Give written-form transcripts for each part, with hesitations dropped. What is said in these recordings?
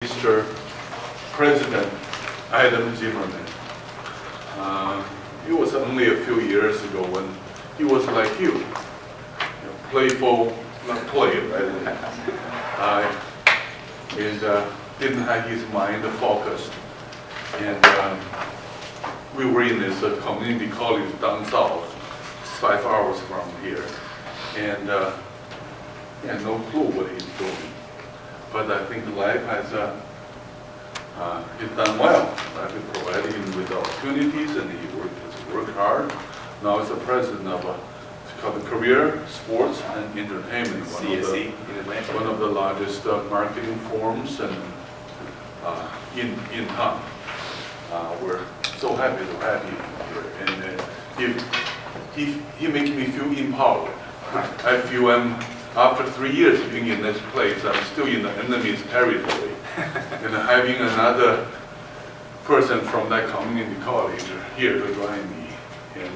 Mr. President Adam Zimmerman. It was only a few years ago when he was like you, playful, not play, right? And didn't have his mind focused. And we were in this community college down south, 5 hours from here, and he had no clue what he's doing. But I think life has he's done well. Life has provided him with opportunities, and he worked hard. Now he's the president of it's called the Career Sports and Entertainment, one of the largest marketing firms and in town. We're so happy to have him here, and he makes me feel empowered. I feel after 3 years being in this place, I'm still in the enemy's territory. And having another person from that community college here to join me, and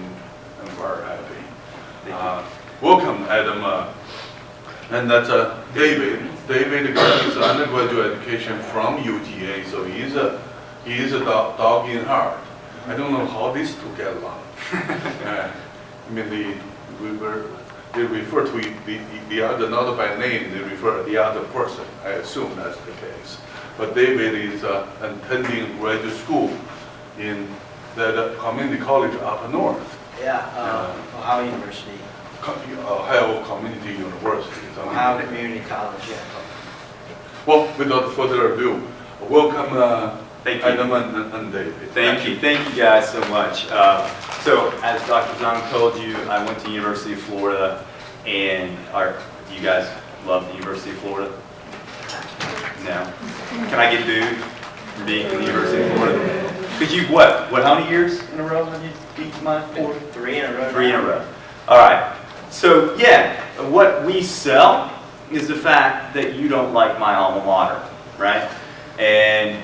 I'm very happy. Welcome, Adam. And that's David. David got his undergraduate education from UGA, so he is a dog in heart. I don't know how these two get along. They refer to the other, not by name, they refer to the other person. I assume that's the case. But David is attending graduate school in the community college up north. Yeah, Ohio University. Ohio Community University. Ohio Community College, yeah. Well, without further ado, welcome Adam and David. Thank you guys so much. So, as Dr. Zhang told you, I went to the University of Florida, and do you guys love the University of Florida? No. Can I get booed for being in the University of Florida? Because you, how many years in a row have you beat my four? 3 in a row. 3 in a row. All right. So, yeah, what we sell is the fact that you don't like my alma mater, right? And,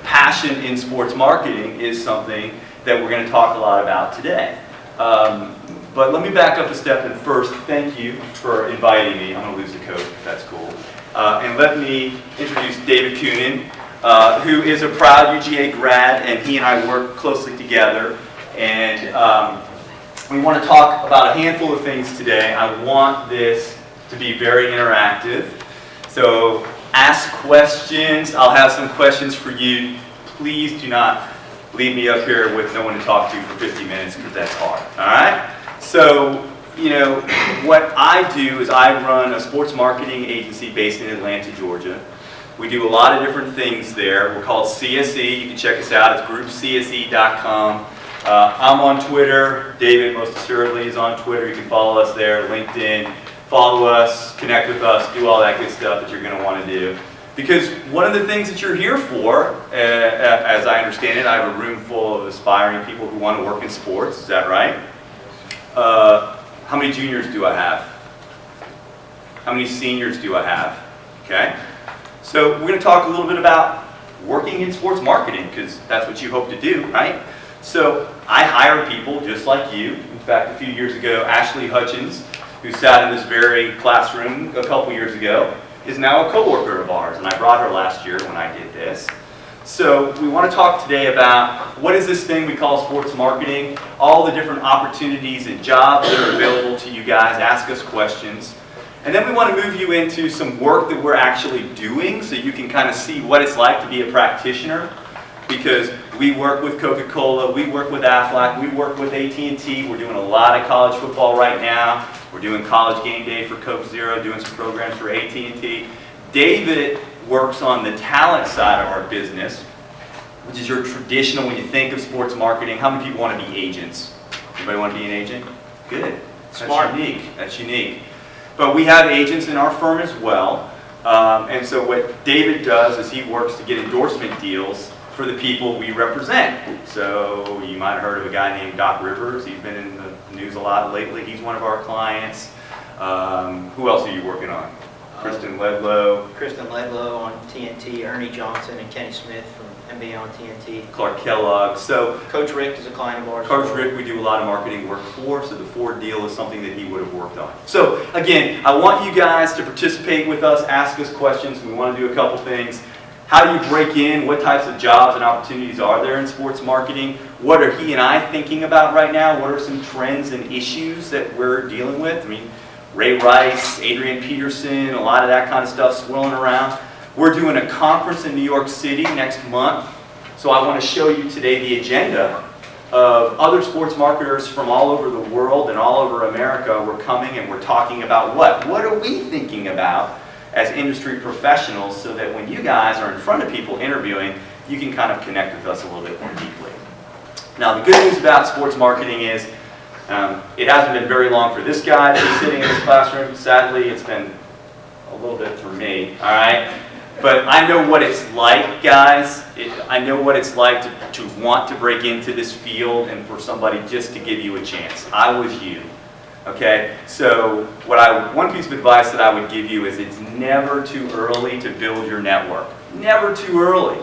passion in sports marketing is something that we're going to talk a lot about today. But let me back up a step and first thank you for inviting me. I'm going to lose the coat, if that's cool. And let me introduce David Coonan, who is a proud UGA grad, and he and I work closely together. And we want to talk about a handful of things today. I want this to be very interactive. So ask questions. I'll have some questions for you. Please do not leave me up here with no one to talk to for 50 minutes because that's hard. All right? So, what I do is I run a sports marketing agency based in Atlanta, Georgia. We do a lot of different things there. We're called CSE. You can check us out. It's groupcse.com. I'm on Twitter. David, most assuredly, is on Twitter. You can follow us there. LinkedIn. Follow us, connect with us, do all that good stuff that you're going to want to do. Because one of the things that you're here for, as I understand it, I have a room full of aspiring people who want to work in sports. Is that right? How many juniors do I have? How many seniors do I have? Okay. So we're going to talk a little bit about working in sports marketing, because that's what you hope to do, right? So I hire people just like you. In fact, a few years ago, Ashley Hutchins, who sat in this very classroom a couple years ago, is now a coworker of ours, and I brought her last year when I did this. So we want to talk today about what is this thing we call sports marketing, all the different opportunities and jobs that are available to you guys, ask us questions. And then we want to move you into some work that we're actually doing so you can kind of see what it's like to be a practitioner. Because we work with Coca-Cola, we work with Aflac, we work with AT&T, we're doing a lot of college football right now. We're doing college game day for Coke Zero, doing some programs for AT&T. David works on the talent side of our business, which is your traditional, when you think of sports marketing, how many people want to be agents? Anybody want to be an agent? Good. Smart. That's unique. But we have agents in our firm as well. And so what David does is he works to get endorsement deals for the people we represent. So you might have heard of a guy named Doc Rivers. He's been in the news a lot lately. He's one of our clients. Who else are you working on? Kristen Ledlow. Kristen Ledlow on TNT, Ernie Johnson and Kenny Smith from NBA on TNT. Clark Kellogg. So Coach Rick is a client of ours. Coach Rick, we do a lot of marketing work for, so the Ford deal is something that he would have worked on. So again, I want you guys to participate with us, ask us questions. We want to do a couple things. How do you break in? What types of jobs and opportunities are there in sports marketing? What are he and I thinking about right now? What are some trends and issues that we're dealing with? I mean, Ray Rice, Adrian Peterson, a lot of that kind of stuff swirling around. We're doing a conference in New York City next month. So I want to show you today the agenda of other sports marketers from all over the world and all over America. We're coming and we're talking about what? What are we thinking about as industry professionals so that when you guys are in front of people interviewing, you can kind of connect with us a little bit more deeply. Now the good news about sports marketing is it hasn't been very long for this guy to be sitting in this classroom. Sadly, it's been a little bit for me, all right? But I know what it's like, guys. I know what it's like to want to break into this field and for somebody just to give you a chance. I was you. Okay, so one piece of advice that I would give you is it's never too early to build your network. Never too early.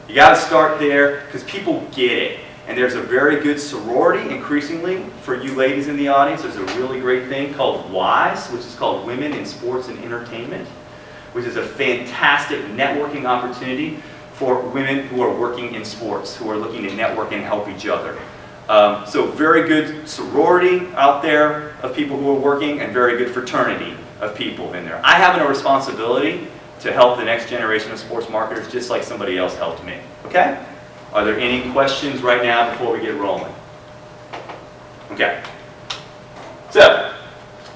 You got to start there because people get it. And there's a very good sorority, increasingly, for you ladies in the audience. There's a really great thing called WISE, which is called Women in Sports and Entertainment, which is a fantastic networking opportunity for women who are working in sports, who are looking to network and help each other. So very good sorority out there of people who are working and very good fraternity of people in there. I have a responsibility to help the next generation of sports marketers just like somebody else helped me. Okay? Are there any questions right now before we get rolling? Okay. So,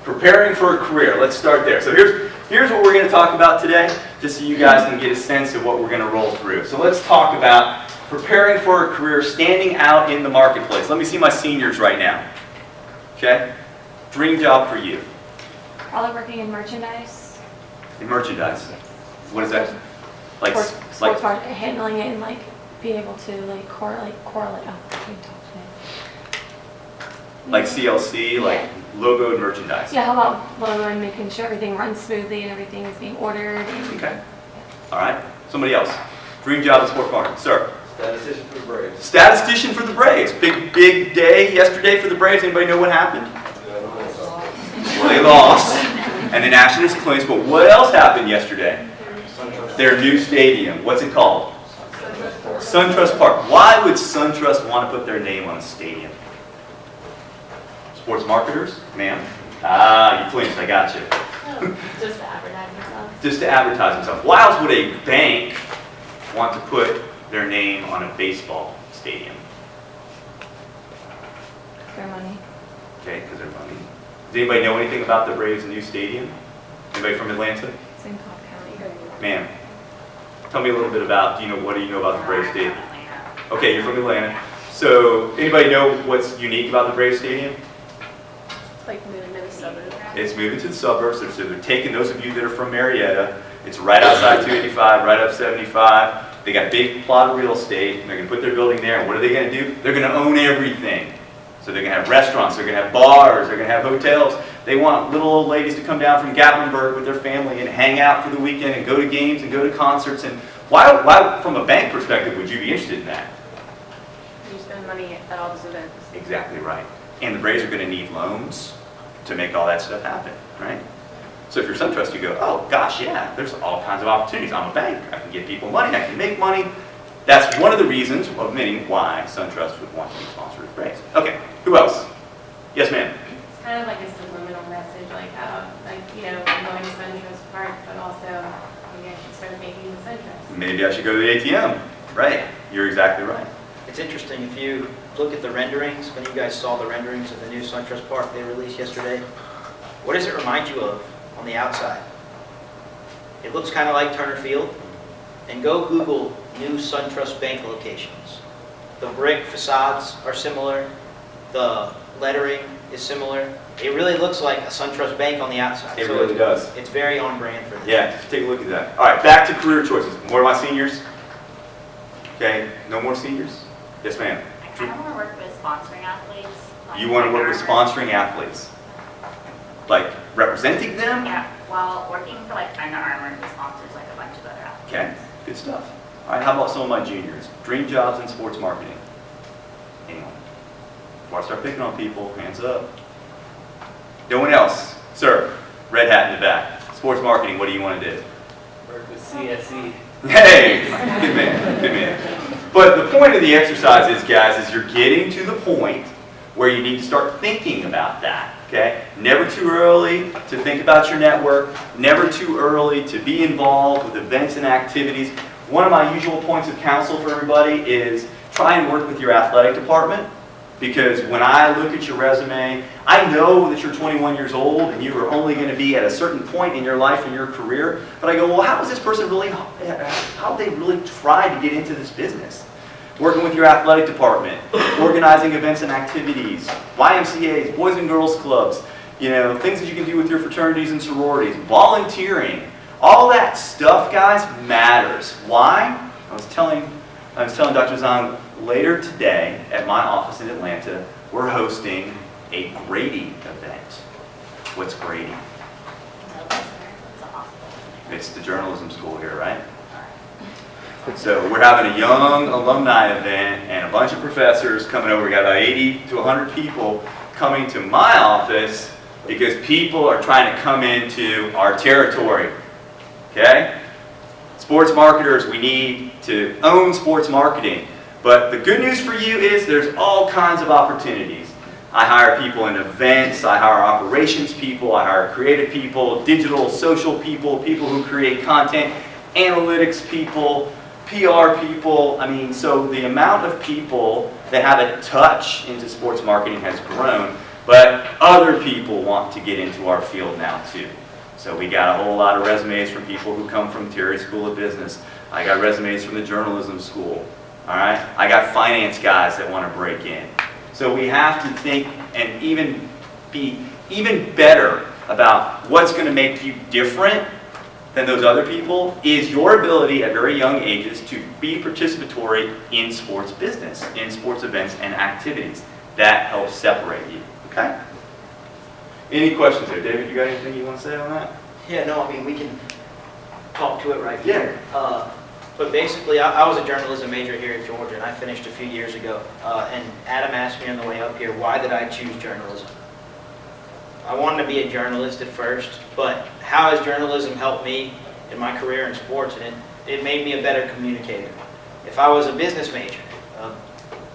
preparing for a career. Let's start there. So here's what we're going to talk about today, just so you guys can get a sense of what we're going to roll through. So let's talk about preparing for a career, standing out in the marketplace. Let me see my seniors right now. Okay? Dream job for you. Probably working in merchandise. In merchandise. What is that? Like Sports market, handling it and like being able to like correlate. Oh, I can't talk today. Like CLC, like Yeah. logo and merchandise. Yeah, how about logo and making sure everything runs smoothly and everything is being ordered. Okay. All right. Somebody else. Dream job in sports marketing. Sir. Statistician for the Braves. Statistician for the Braves. Big day yesterday for the Braves. Anybody know what happened? Well, they lost. And the Nationals clinched. But what else happened yesterday? Their new stadium. What's it called? SunTrust Park. Why would SunTrust want to put their name on a stadium? Sports marketers? Ma'am? Ah, you flinched. I got you. Just to advertise themselves. Just to advertise themselves. Why else would a bank want to put their name on a baseball stadium? Their money. Okay, because they're money. Does anybody know anything about the Braves' new stadium? Anybody from Atlanta? It's in Cobb County. Ma'am, tell me a little bit about, what do you know about the Braves Stadium? Okay, you're from Atlanta. So, anybody know what's unique about the Braves Stadium? Like moving to the suburbs. It's moving to the suburbs. So they're taking those of you that are from Marietta. It's right outside 285, right up 75. They got a big plot of real estate. And they're going to put their building there. And what are they going to do? They're going to own everything. So they're going to have restaurants. They're going to have bars. They're going to have hotels. They want little old ladies to come down from Gatlinburg with their family and hang out for the weekend and go to games and go to concerts. And why from a bank perspective, would you be interested in that? You spend money at all those events. Exactly right. And the Braves are going to need loans to make all that stuff happen, right? So if you're SunTrust, you go, oh gosh, yeah, there's all kinds of opportunities. I'm a bank. I can give people money. I can make money. That's one of the reasons, of many, why SunTrust would want to sponsor the Braves. Okay, who else? Yes, ma'am. It's kind of like a subliminal message, like how, I'm going to SunTrust Park, but also maybe I should start making the SunTrust. Maybe I should go to the ATM. Right. You're exactly right. It's interesting, if you look at the renderings, when you guys saw the renderings of the new SunTrust Park they released yesterday, what does it remind you of on the outside? It looks kind of like Turner Field. And go Google new SunTrust Bank locations. The brick facades are similar. The lettering is similar. It really looks like a SunTrust Bank on the outside. It really does. It's very on brand for this. Yeah, just take a look at that. All right, back to career choices. More of my seniors? Okay, no more seniors? Yes, ma'am. I kind of want to work with sponsoring athletes. like You want to work with Under Armour. sponsoring athletes? Like representing them? Yeah, while working for like Under Armour, who sponsors like a bunch of other athletes. Okay, good stuff. All right, how about some of my juniors? Dream jobs in sports marketing. Anyone? Before I start picking on people, hands up. No one else? Sir, red hat in the back. Sports marketing, what do you want to do? Work with CSE. Hey, good man, good man. But the point of the exercise is, guys, is you're getting to the point where you need to start thinking about that, okay? Never too early to think about your network, never too early to be involved with events and activities. One of my usual points of counsel for everybody is try and work with your athletic department, because when I look at your resume, I know that you're 21 years old and you are only going to be at a certain point in your life and your career, but I go, well, how is this person really, how they really try to get into this business? Working with your athletic department, organizing events and activities, YMCAs, Boys and Girls Clubs, you know, things that you can do with your fraternities and sororities, volunteering, all that stuff, guys, matters. Why? I was telling Dr. Zahn later today at my office in Atlanta, we're hosting a grading event. What's grading? It's a hospital. It's the journalism school here, right? So we're having a young alumni event and a bunch of professors coming over. We got about 80 to 100 people coming to my office because people are trying to come into our territory, okay? Sports marketers, we need to own sports marketing. But the good news for you is there's all kinds of opportunities. I hire people in events, I hire operations people, I hire creative people, digital, social people, people who create content, analytics people, PR people. I mean, so the amount of people that have a touch into sports marketing has grown, but other people want to get into our field now too. So we got a whole lot of resumes from people who come from Terry School of Business. I got resumes from the journalism school. All right? I got finance guys that want to break in. So we have to think and even be even better about what's going to make you different than those other people is your ability at very young ages to be participatory in sports business, in sports events and activities. That helps separate you, okay? Any questions there? David, you got anything you want to say on that? Yeah, no, I mean, we can talk to it right here. But basically, I was a journalism major here at Georgia, and I finished a few years ago. And Adam asked me on the way up here, why did I choose journalism? I wanted to be a journalist at first, but how has journalism helped me in my career in sports? And it made me a better communicator. If I was a business major,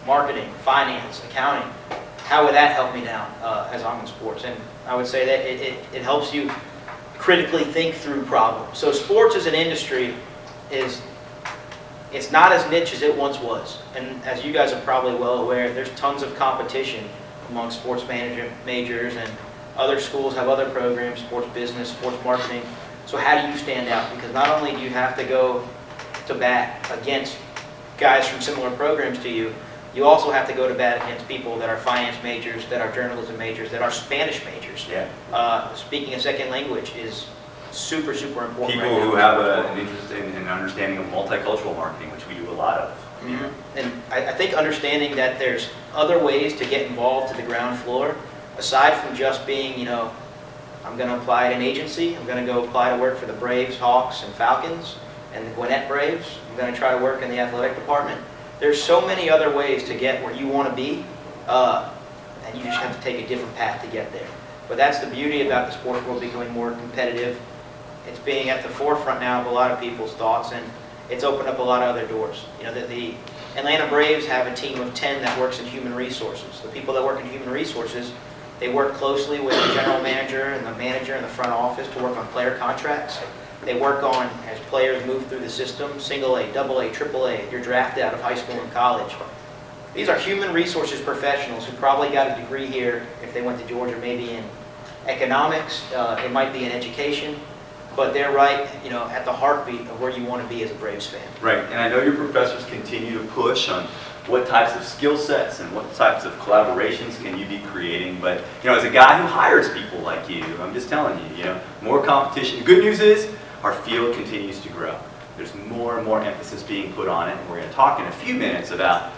marketing, finance, accounting, how would that help me down as I'm in sports? And I would say that it helps you critically think through problems. So sports as an industry it's not as niche as it once was. And as you guys are probably well aware, there's tons of competition among sports management majors, and other schools have other programs, sports business, sports marketing. So how do you stand out? Because not only do you have to go to bat against guys from similar programs to you, you also have to go to bat against people that are finance majors, that are journalism majors, that are Spanish majors. Yeah. Speaking a second language is super, super important. People right who now. have an interest in understanding of multicultural marketing, which we do a lot of. Mm-hmm. And I think understanding that there's other ways to get involved to the ground floor, aside from just being, you know, I'm going to apply at an agency, I'm going to go apply to work for the Braves, Hawks, and Falcons, and the Gwinnett Braves, I'm going to try to work in the athletic department. There's so many other ways to get where you want to be, and you just have to take a different path to get there. But that's the beauty about the sports world becoming more competitive. It's being at the forefront now of a lot of people's thoughts, and it's opened up a lot of other doors. You know, the Atlanta Braves have a team of 10 that works in human resources. The people that work in human resources, they work closely with the general manager and the manager in the front office to work on player contracts. They work on, as players move through the system, single A, double A, triple A, you're drafted out of high school and college. These are human resources professionals who probably got a degree here, if they went to Georgia, maybe in economics, it might be in education, but they're right, you know, at the heartbeat of where you want to be as a Braves fan. Right, and I know your professors continue to push on what types of skill sets and what types of collaborations can you be creating, but, you know, as a guy who hires people like you, I'm just telling you, you know, more competition. The good news is our field continues to grow. There's more and more emphasis being put on it, and we're going to talk in a few minutes about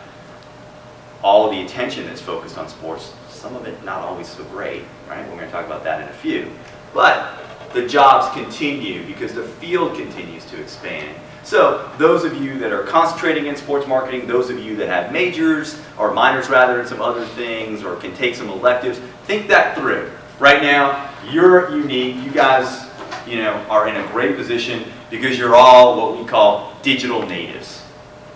all of the attention that's focused on sports. Some of it not always so great, right? We're going to talk about that in a few. But the jobs continue because the field continues to expand. So those of you that are concentrating in sports marketing, those of you that have majors or minors rather in some other things or can take some electives, think that through. Right now, you're unique. You guys, you know, are in a great position because you're all what we call digital natives.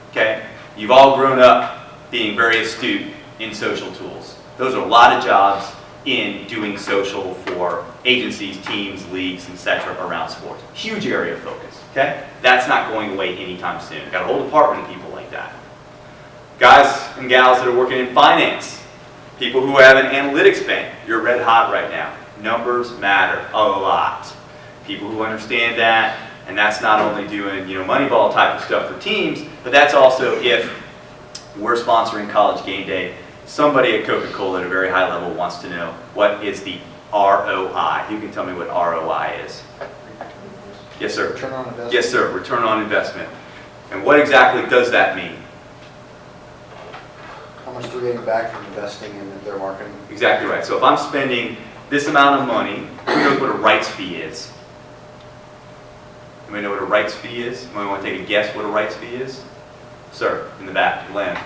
Okay? You've all grown up being very astute in social tools. Those are a lot of jobs in doing social for agencies, teams, leagues, etc. around sports. Huge area of focus. Okay? That's not going away anytime soon. Got a whole department of people like that. Guys and gals that are working in finance, people who have an analytics bent, you're red hot right now. Numbers matter a lot. People who understand that, and that's not only doing Moneyball type of stuff for teams, but that's also if we're sponsoring College Game Day, somebody at Coca-Cola at a very high level wants to know what is the ROI. You can tell me what ROI is. Yes, sir. Return on investment. Yes, sir. Return on investment. And what exactly does that mean? How much they're getting back from investing in their marketing. Exactly right. So if I'm spending this amount of money, who knows what a rights fee is? Anybody know what a rights fee is? Anybody want to take a guess what a rights fee is? Sir, in the back, Len.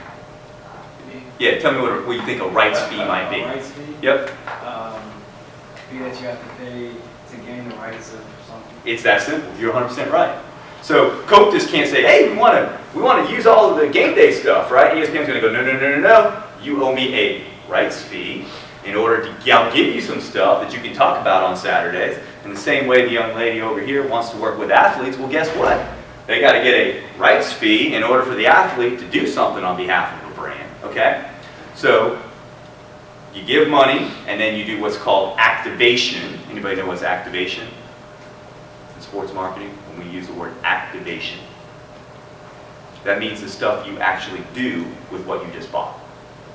Yeah, tell me what you think a rights fee might be. Rights fee? Yep. Fee that you have to pay to gain the rights of something. It's that simple. You're 100% right. So Coke just can't say, hey, we want to use all of the game day stuff, right? ESPN's going to go, no. You owe me a rights fee in order to I'll give you some stuff that you can talk about on Saturdays. In the same way the young lady over here wants to work with athletes, well, guess what? They got to get a rights fee in order for the athlete to do something on behalf of a brand, okay? So you give money, and then you do what's called activation. Anybody know what's activation? In sports marketing, when we use the word activation. That means the stuff you actually do with what you just bought.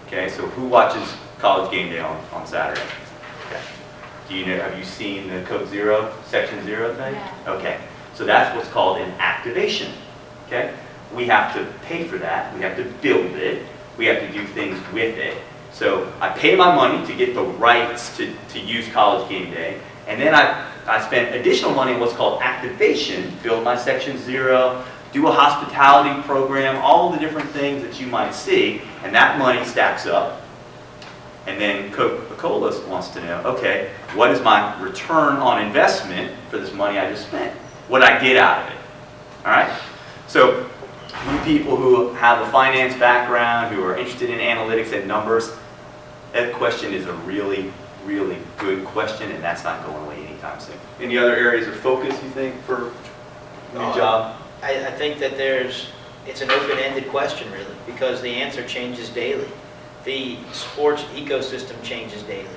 Okay, so who watches College Game Day on Saturday? Okay. Have you seen the Code Zero, Section Zero thing? Yeah. Okay, so that's what's called an activation. Okay, we have to pay for that. We have to build it. We have to do things with it. So I pay my money to get the rights to use College Game Day, and then I spend additional money on what's called activation, build my Section Zero, do a hospitality program, all the different things that you might see, and that money stacks up. And then Coca-Cola wants to know, okay, what is my return on investment for this money I just spent? What did I get out of it? All right? So you people who have a finance background, who are interested in analytics and numbers, that question is a really, really good question, and that's not going away anytime soon. Any other areas of focus, you think, for your job? I think that it's an open-ended question, really, because the answer changes daily. The sports ecosystem changes daily.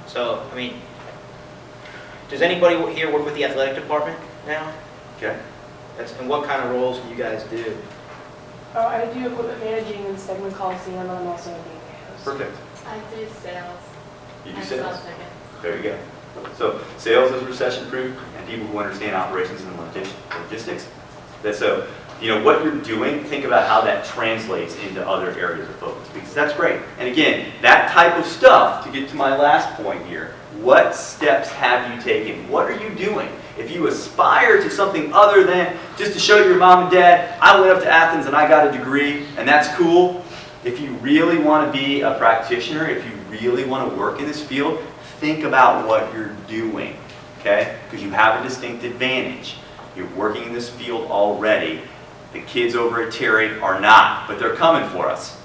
So, I mean, does anybody here work with the athletic department now? Okay. And what kind of roles do you guys do? Oh, I do equipment managing in Segment Coliseum, and I'm also a game day host. Perfect. I do sales. You do and sales. seconds. There you go. So sales is recession-proof, and people who understand operations and logistics. So, what you're doing, think about how that translates into other areas of focus, because that's great. And again, that type of stuff, to get to my last point here, what steps have you taken? What are you doing? If you aspire to something other than just to show your mom and dad, I went up to Athens and I got a degree, and that's cool. If you really want to be a practitioner, if you really want to work in this field, think about what you're doing, okay? Because you have a distinct advantage. You're working in this field already. The kids over at Terry are not, but they're coming for us,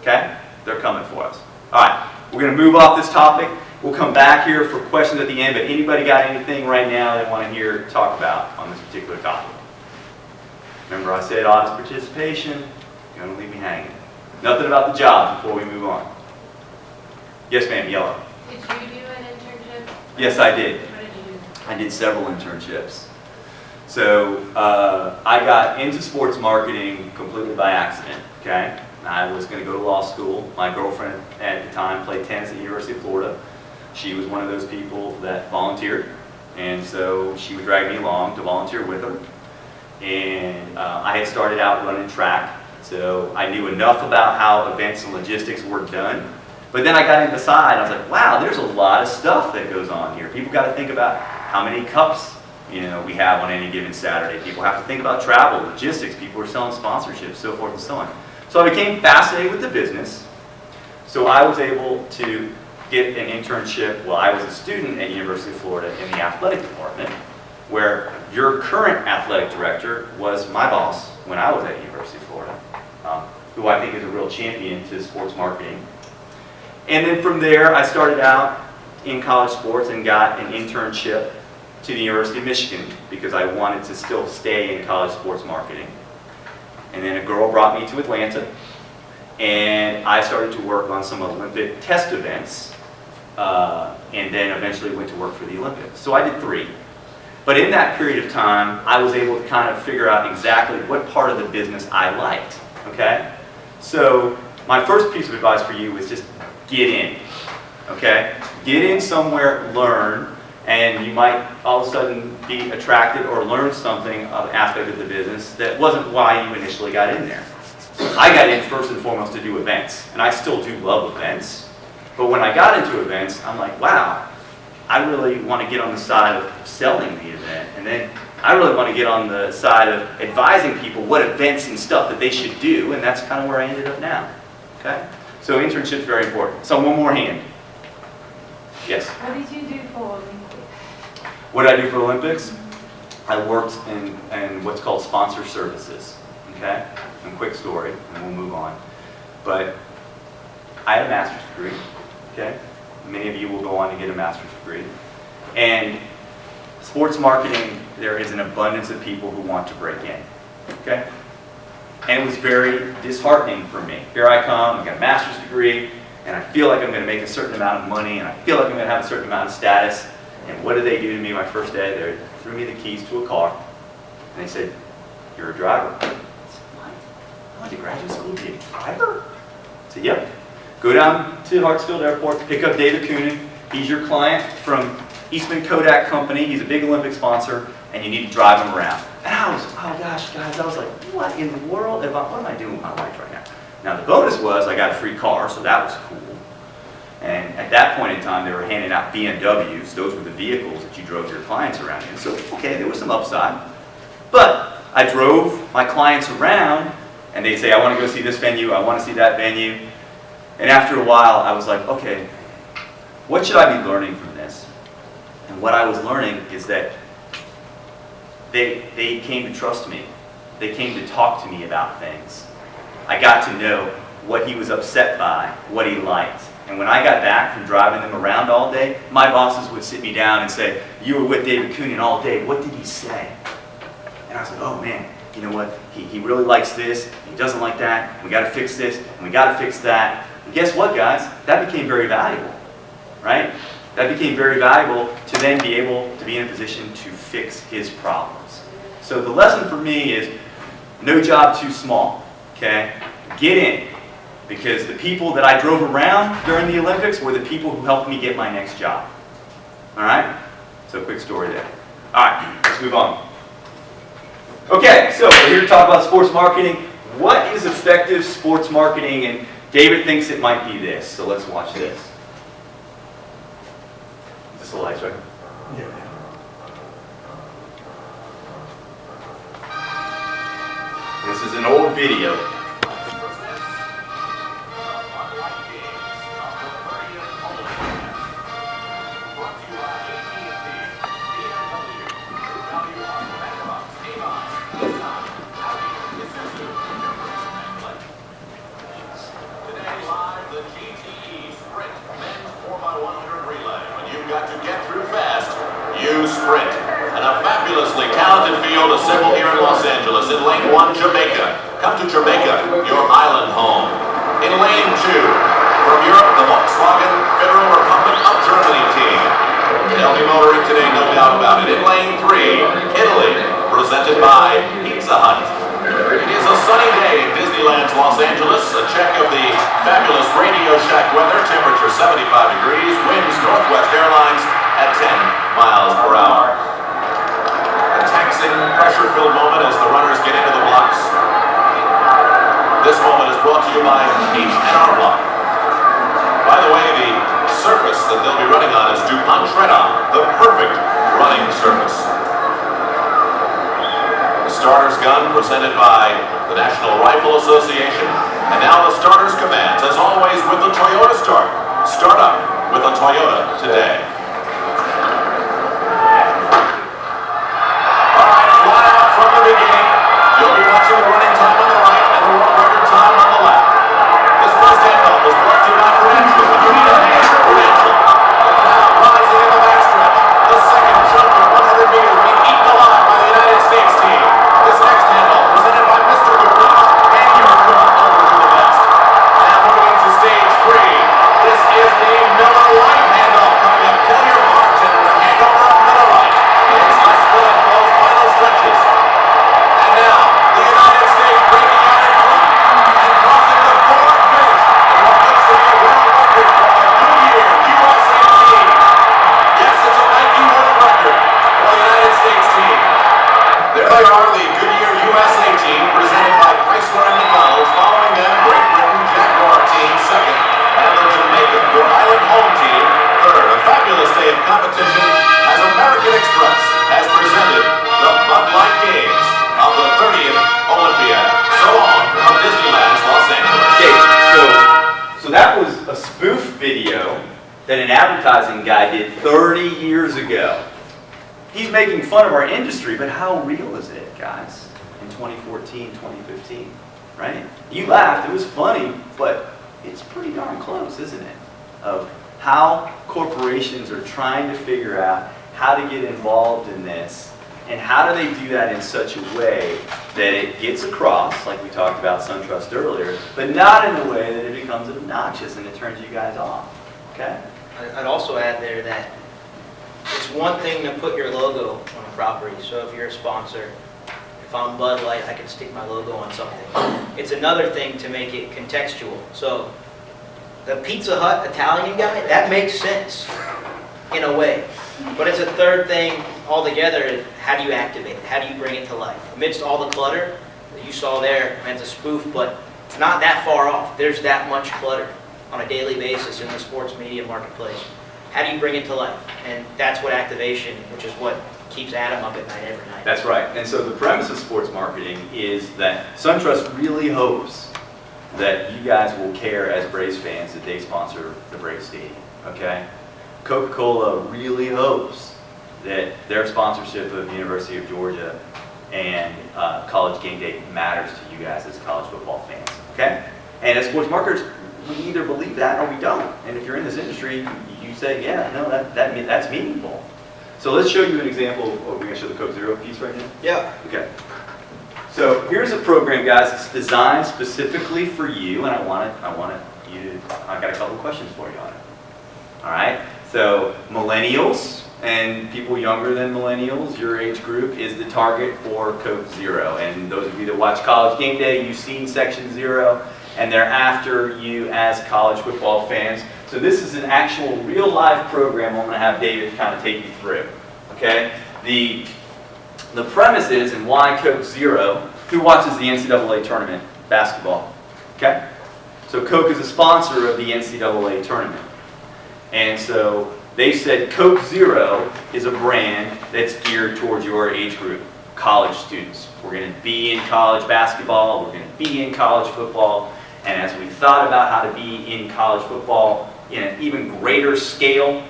okay? They're coming for us. All right, we're going to move off this topic. We'll come back here for questions at the end, but anybody got anything right now they want to hear talk about on this particular topic? Remember I said honest participation, you're going to leave me hanging. Nothing about the job before we move on. Yes, ma'am, yellow. Did you do an internship? Yes, I did. What did you do? I did several internships. So I got into sports marketing completely by accident, okay? I was going to go to law school. My girlfriend at the time played tennis at the University of Florida. She was one of those people that volunteered, and so she would drag me along to volunteer with her. And I had started out running track, so I knew enough about how events and logistics were done. But then I got inside, and I was like, wow, there's a lot of stuff that goes on here. People got to think about how many cups we have on any given Saturday. People have to think about travel, logistics. People are selling sponsorships, so forth and so on. So I became fascinated with the business. So I was able to get an internship while I was a student at University of Florida in the athletic department, where your current athletic director was my boss, when I was at University of Florida, who I think is a real champion to sports marketing. And then from there, I started out in college sports and got an internship to the University of Michigan because I wanted to still stay in college sports marketing. And then a girl brought me to Atlanta, and I started to work on some Olympic test events, and then eventually went to work for the Olympics. So I did 3. But in that period of time, I was able to kind of figure out exactly what part of the business I liked, okay? So my first piece of advice for you is just get in, okay? Get in somewhere, learn, and you might all of a sudden be attracted or learn something of an aspect of the business that wasn't why you initially got in there. I got in first and foremost to do events, and I still do love events. But when I got into events, I'm like, wow, I really want to get on the side of selling the event, and then I really want to get on the side of advising people what events and stuff that they should do, and that's kind of where I ended up now, okay? So internship is very important. So one more hand. Yes? What did you do for Olympics? What did I do for Olympics? I worked in what's called sponsor services, okay? And quick story, and we'll move on. But I had a master's degree, okay? Many of you will go on to get a master's degree. And sports marketing, there is an abundance of people who want to break in, okay? And it was very disheartening for me. Here I come, I got a master's degree, and I feel like I'm going to make a certain amount of money, and I feel like I'm going to have a certain amount of status. And what did they do to me my first day? They threw me the keys to a car, and they said, "You're a driver." I said, "What? I went to graduate school to be a driver?" I said, "Yep. Go down to Hartsfield Airport, pick up David Coonan. He's your client from Eastman Kodak Company. He's a big Olympic sponsor, and you need to drive him around." And I was, oh gosh, guys, I was like, what in the world? What am I doing with my life right now? Now, the bonus was I got a free car, so that was cool. And at that point in time, they were handing out BMWs. Those were the vehicles that you drove your clients around in. So, okay, there was some upside. But I drove my clients around, and they'd say, "I want to go see this venue. I want to see that venue." And after a while, I was like, okay, what should I be learning from this? And what I was learning is that they came to trust me. They came to talk to me about things. I got to know what he was upset by, what he liked. And when I got back from driving them around all day, my bosses would sit me down and say, "You were with David Coonan all day. What did he say?" And I was like, oh man, you know what? He really likes this. He doesn't like that. We got to fix this. And we got to fix that. And guess what, guys? That became very valuable, right? That became very valuable to then be able to be in a position to fix his problems. So the lesson for me is no job too small, okay? Get in, because the people that I drove around during the Olympics were the people who helped me get my next job. All right? So quick story there. All right, let's move on. Okay, so we're here to talk about sports marketing. What is effective sports marketing? And David thinks it might be this, so let's watch this. Is this the lights, right? Yeah. This is an old video. You sprint. And a fabulously talented field assembled here in Los Angeles. In lane 1, Jamaica. Come to Jamaica, your island home. In lane 2, from Europe, the Volkswagen Federal Republic of Germany team. Healthy motoring today, no doubt about it. In lane 3, Italy, presented by Pizza Hut. It is a sunny day in Disneyland's Los Angeles. A check of the fabulous Radio Shack weather. Temperature 75 degrees. Winds Northwest Airlines at 10 miles per hour. A taxing, pressure-filled moment as the runners get into the blocks. This moment is brought to you by H&R Block. By the way, the surface that they'll be running on is DuPont Shred-On, the perfect running surface. The starter's gun presented by the National Rifle Association. And now the starter's commands, as always, with the Toyota Start. Start up with a Toyota today. You'll be watching the running video that an advertising guy did 30 years ago. He's making fun of our industry, but how real is it, guys, in 2014, 2015, right? You laughed, it was funny, but it's pretty darn close, isn't it? Of how corporations are trying to figure out how to get involved in this, and how do they do that in such a way that it gets across, like we talked about SunTrust earlier, but not in a way that it becomes obnoxious and it turns you guys off, okay? I'd also add there that it's one thing to put your logo on a property. So if you're a sponsor, if I'm Bud Light, I can stick my logo on something. It's another thing to make it contextual. So the Pizza Hut Italian guy, that makes sense in a way. But it's a third thing altogether. How do you activate it? How do you bring it to life? Amidst all the clutter that you saw there, I mean, it's a spoof, but it's not that far off. There's that much clutter on a daily basis in the sports media marketplace. How do you bring it to life? And that's what activation, which is what keeps Adam up at night every night. That's right. And so the premise of sports marketing is that SunTrust really hopes that you guys will care as Braves fans that they sponsor the Braves Stadium, okay? Coca-Cola really hopes that their sponsorship of the University of Georgia and College Game Day matters to you guys as college football fans, okay? And as sports marketers, we either believe that or we don't. And if you're in this industry, you say, yeah, no, that's meaningful. So let's show you an example. Oh, we're going to show the Coke Zero piece right now? Yeah. Okay. So here's a program, guys. It's designed specifically for you, and I've got a couple questions for you on it. All right. So millennials and people younger than millennials, your age group is the target for Coke Zero. And those of you that watch College Game Day, you've seen Section Zero, and they're after you as college football fans. So this is an actual real live program I'm going to have David kind of take you through. Okay. The premise is, and why Coke Zero, who watches the NCAA tournament basketball? Okay? So Coke is a sponsor of the NCAA tournament. And so they said Coke Zero is a brand that's geared towards your age group, college students. We're going to be in college basketball, we're going to be in college football, and as we thought about how to be in college football in an even greater scale,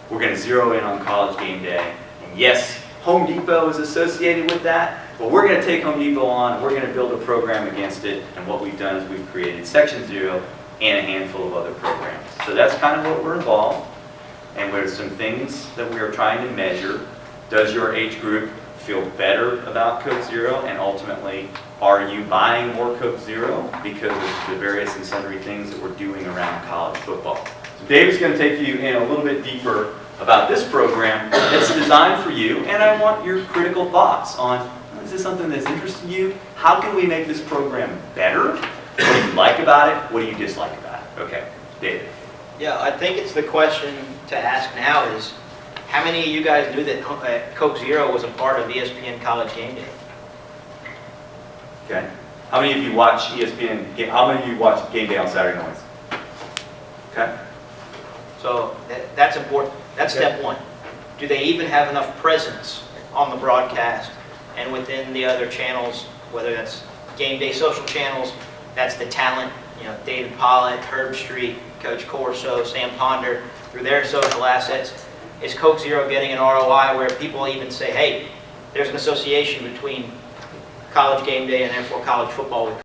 we're going to zero in on College Game Day. And yes, Home Depot is associated with that, but we're going to take Home Depot on, we're going to build a program against it, and what we've done is we've created Section Zero and a handful of other programs. So that's kind of what we're involved, and there's some things that we are trying to measure. Does your age group feel better about Coke Zero, and ultimately, are you buying more Coke Zero because of the various and sundry things that we're doing around college football? So David's going to take you in a little bit deeper about this program that's designed for you, and I want your critical thoughts on, is this something that's interesting you? How can we make this program better? What do you like about it? What do you dislike about it? Okay, David. Yeah, I think it's the question to ask now is, how many of you guys knew that Coke Zero was a part of ESPN College Game Day? Okay. How many of you watch ESPN? How many of you watch Game Day on Saturday mornings? Okay. So that's important. That's step one. Do they even have enough presence on the broadcast and within the other channels, whether that's Game Day social channels, that's the talent, you know, David Pollitt, Herb Street, Coach Corso, Sam Ponder, through their social assets. Is Coke Zero getting an ROI where people even say, hey, there's an association between College Game Day and therefore college football with